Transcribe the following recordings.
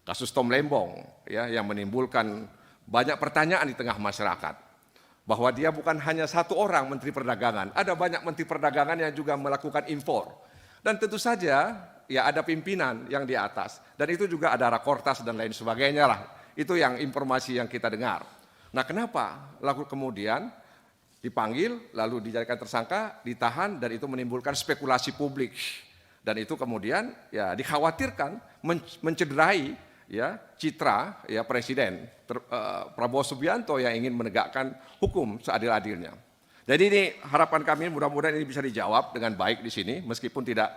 Kasus Tom Lembong ya, yang menimbulkan banyak pertanyaan di tengah masyarakat. Bahwa dia bukan hanya satu orang Menteri Perdagangan, ada banyak Menteri Perdagangan yang juga melakukan impor. Dan tentu saja ya ada pimpinan yang di atas, dan itu juga ada rakortas dan lain sebagainya lah. Itu yang informasi yang kita dengar. Nah kenapa? Lalu kemudian dipanggil, lalu dijadikan tersangka, ditahan, dan itu menimbulkan spekulasi publik. Dan itu kemudian ya dikhawatirkan mencederai ya citra ya Presiden Prabowo Subianto yang ingin menegakkan hukum seadil-adilnya. Jadi ini harapan kami mudah-mudahan ini bisa dijawab dengan baik di sini meskipun tidak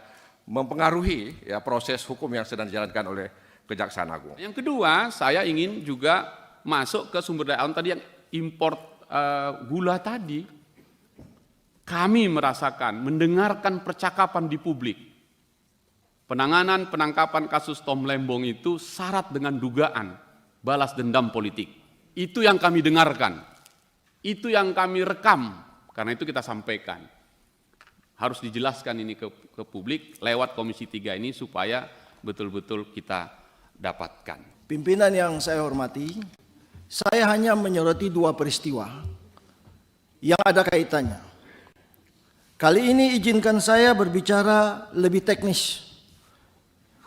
mempengaruhi ya proses hukum yang sedang dijalankan oleh Kejaksaan Agung. Yang kedua, saya ingin juga masuk ke sumber daya alam tadi yang import gula tadi. Kami merasakan, mendengarkan percakapan di publik. Penanganan penangkapan kasus Tom Lembong itu syarat dengan dugaan balas dendam politik. Itu yang kami dengarkan. Itu yang kami rekam. Karena itu kita sampaikan. Harus dijelaskan ini ke publik lewat Komisi 3 ini supaya betul-betul kita dapatkan. Pimpinan yang saya hormati, saya hanya menyoroti dua peristiwa yang ada kaitannya. Kali ini izinkan saya berbicara lebih teknis,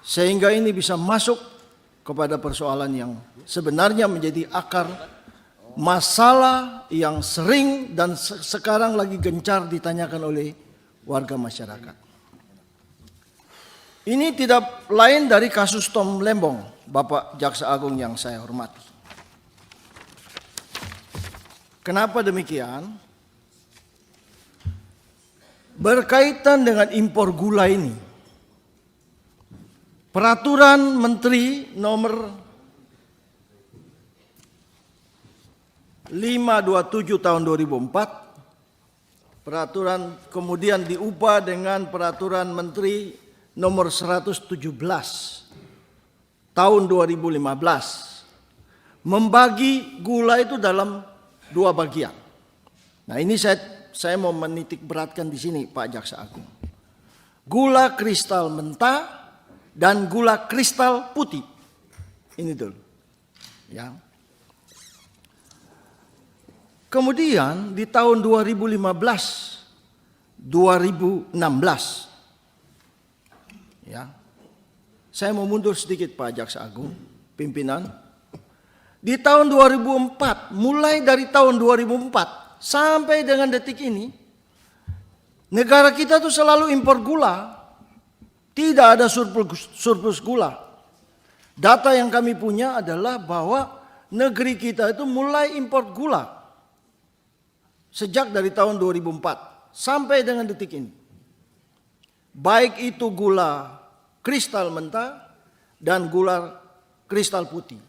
sehingga ini bisa masuk kepada persoalan yang sebenarnya menjadi akar masalah yang sering dan sekarang lagi gencar ditanyakan oleh warga masyarakat. Ini tidak lain dari kasus Tom Lembong, Bapak Jaksa Agung yang saya hormati. Kenapa demikian? Berkaitan dengan impor gula ini, Peraturan Menteri nomor 527 tahun 2004, peraturan kemudian diubah dengan Peraturan Menteri nomor 117 tahun 2015, membagi gula itu dalam dua bagian. Nah ini saya mau menitik beratkan di sini Pak Jaksa Agung. Gula kristal mentah dan gula kristal putih. Ini dulu. Ya. Kemudian di tahun 2015, 2016. Ya. Saya mau mundur sedikit Pak Jaksa Agung, pimpinan. Di tahun 2004, mulai dari tahun 2004 sampai dengan detik ini, negara kita tuh selalu impor gula. Tidak ada surplus gula. Data yang kami punya adalah bahwa negeri kita itu mulai impor gula sejak dari tahun 2004 sampai dengan detik ini. Baik itu gula kristal mentah dan gula kristal putih.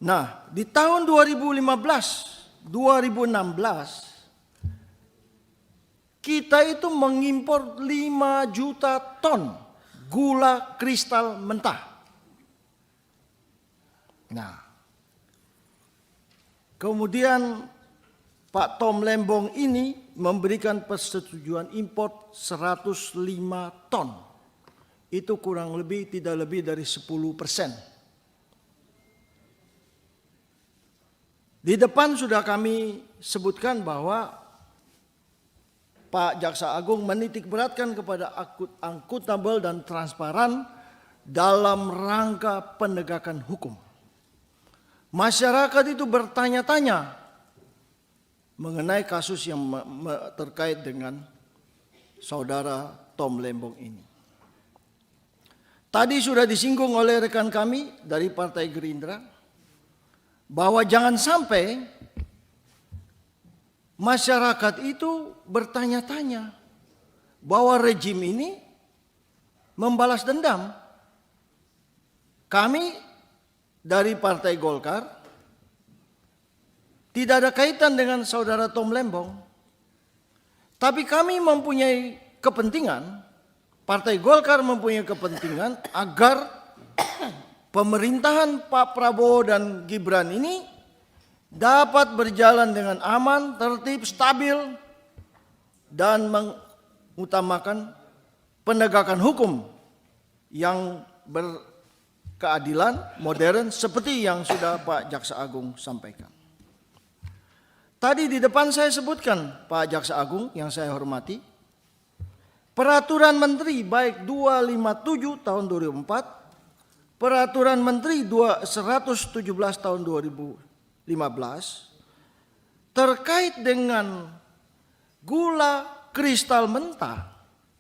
Nah, di tahun 2015, 2016 kita itu mengimpor 5 juta ton gula kristal mentah. Nah, kemudian Pak Tom Lembong ini memberikan persetujuan impor 105 ton. Itu kurang lebih tidak lebih dari 10%. Di depan sudah kami sebutkan bahwa Pak Jaksa Agung menitik beratkan kepada akuntabel dan transparan dalam rangka penegakan hukum. Masyarakat itu bertanya-tanya mengenai kasus yang terkait dengan saudara Tom Lembong ini. Tadi sudah disinggung oleh rekan kami dari Partai Gerindra bahwa jangan sampai masyarakat itu bertanya-tanya bahwa rejim ini membalas dendam. Kami dari Partai Golkar tidak ada kaitan dengan saudara Tom Lembong. Tapi kami mempunyai kepentingan, Partai Golkar mempunyai kepentingan agar pemerintahan Pak Prabowo dan Gibran ini dapat berjalan dengan aman, tertib, stabil, dan mengutamakan penegakan hukum yang keadilan modern seperti yang sudah Pak Jaksa Agung sampaikan. Tadi di depan saya sebutkan Pak Jaksa Agung yang saya hormati, Peraturan Menteri baik 257 tahun 2004, Peraturan Menteri 117 tahun 2015 terkait dengan gula kristal mentah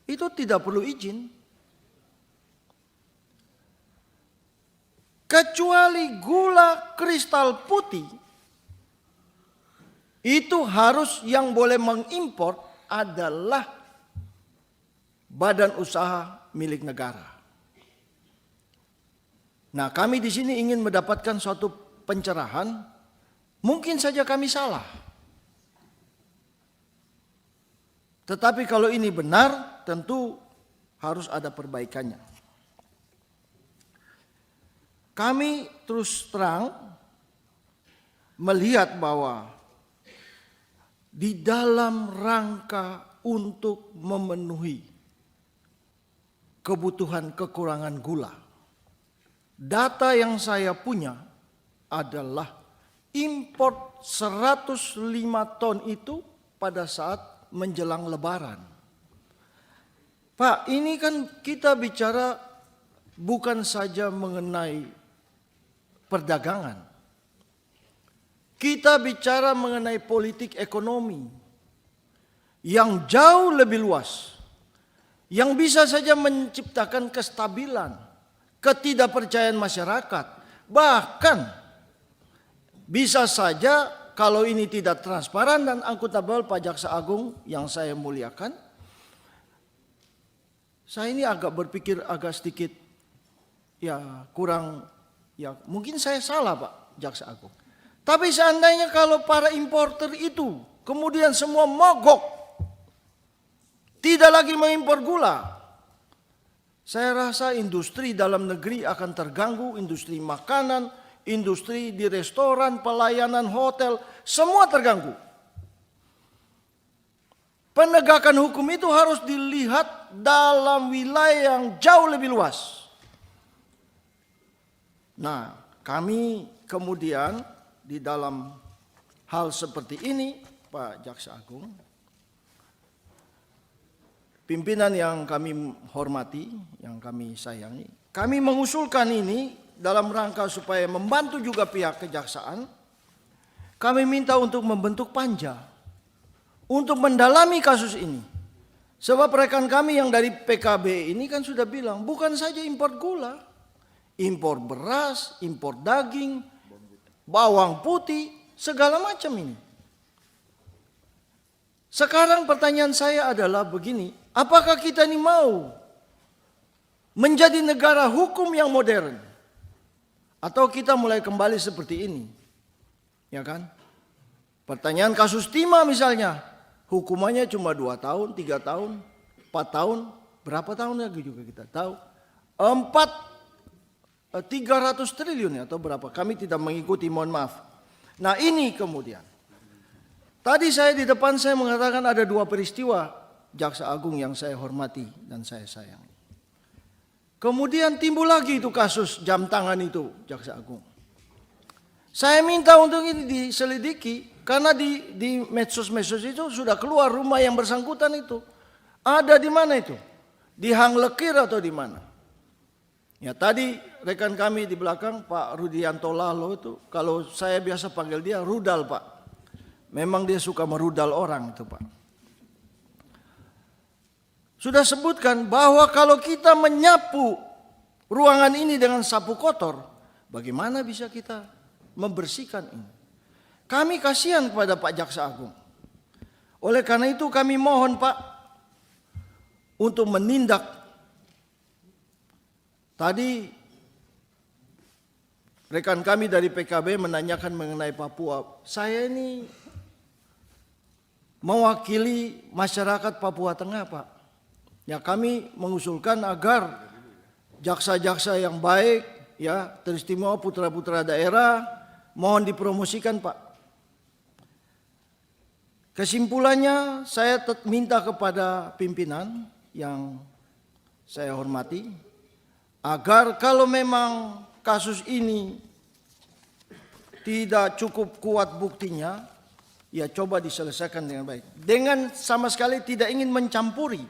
itu tidak perlu izin. Kecuali gula kristal putih itu harus yang boleh mengimpor adalah badan usaha milik negara. Nah, kami di sini ingin mendapatkan suatu pencerahan. Mungkin saja kami salah. Tetapi kalau ini benar, tentu harus ada perbaikannya. Kami terus terang melihat bahwa di dalam rangka untuk memenuhi kebutuhan kekurangan gula, data yang saya punya adalah impor 105 ton itu pada saat menjelang Lebaran. Pak, ini kan kita bicara bukan saja mengenai perdagangan. Kita bicara mengenai politik ekonomi yang jauh lebih luas, yang bisa saja menciptakan kestabilan, ketidakpercayaan masyarakat. Bahkan bisa saja kalau ini tidak transparan dan akuntabel, Pak Jaksa Agung yang saya muliakan, saya ini agak berpikir agak sedikit ya kurang, ya mungkin saya salah Pak Jaksa Agung. Tapi seandainya kalau para importer itu kemudian semua mogok, tidak lagi mengimpor gula, saya rasa industri dalam negeri akan terganggu, industri makanan, industri di restoran, pelayanan hotel, semua terganggu. Penegakan hukum itu harus dilihat dalam wilayah yang jauh lebih luas. Nah, kami kemudian di dalam hal seperti ini, Pak Jaksa Agung, pimpinan yang kami hormati, yang kami sayangi, kami mengusulkan ini dalam rangka supaya membantu juga pihak kejaksaan. Kami minta untuk membentuk panja untuk mendalami kasus ini. Sebab rekan kami yang dari PKB ini kan sudah bilang bukan saja impor gula, impor beras, impor daging, bawang putih, segala macam ini. Sekarang pertanyaan saya adalah begini, apakah kita ini mau menjadi negara hukum yang modern? Atau kita mulai kembali seperti ini? Ya kan? Pertanyaan kasus timah misalnya, hukumannya cuma 2 tahun, 3 tahun, 4 tahun, berapa tahun lagi juga kita tahu. 300 triliun atau berapa, kami tidak mengikuti, mohon maaf. Nah ini kemudian, tadi saya di depan saya mengatakan ada 2 peristiwa Jaksa Agung yang saya hormati dan saya sayangi. Kemudian timbul lagi itu kasus jam tangan itu Jaksa Agung. Saya minta untuk ini diselidiki karena di medsos-medsos itu sudah keluar rumah yang bersangkutan itu. Ada di mana itu? Di Hang Lekir atau di mana? Ya tadi rekan kami di belakang Pak Rudianto Lalo itu, kalau saya biasa panggil dia rudal Pak. Memang dia suka merudal orang itu Pak. Sudah sebutkan bahwa kalau kita menyapu ruangan ini dengan sapu kotor, bagaimana bisa kita membersihkan ini? Kami kasihan kepada Pak Jaksa Agung. Oleh karena itu kami mohon Pak untuk menindak. Tadi rekan kami dari PKB menanyakan mengenai Papua. Saya ini mewakili masyarakat Papua Tengah Pak. Ya kami mengusulkan agar jaksa-jaksa yang baik, ya teristimewa putra-putra daerah, mohon dipromosikan Pak. Kesimpulannya saya minta kepada pimpinan yang saya hormati, agar kalau memang kasus ini tidak cukup kuat buktinya, ya coba diselesaikan dengan baik. Dengan sama sekali tidak ingin mencampuri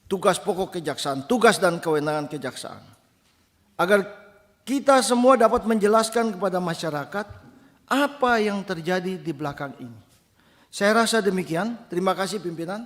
tugas pokok kejaksaan, tugas dan kewenangan kejaksaan. Agar kita semua dapat menjelaskan kepada masyarakat apa yang terjadi di belakang ini. Saya rasa demikian. Terima kasih pimpinan.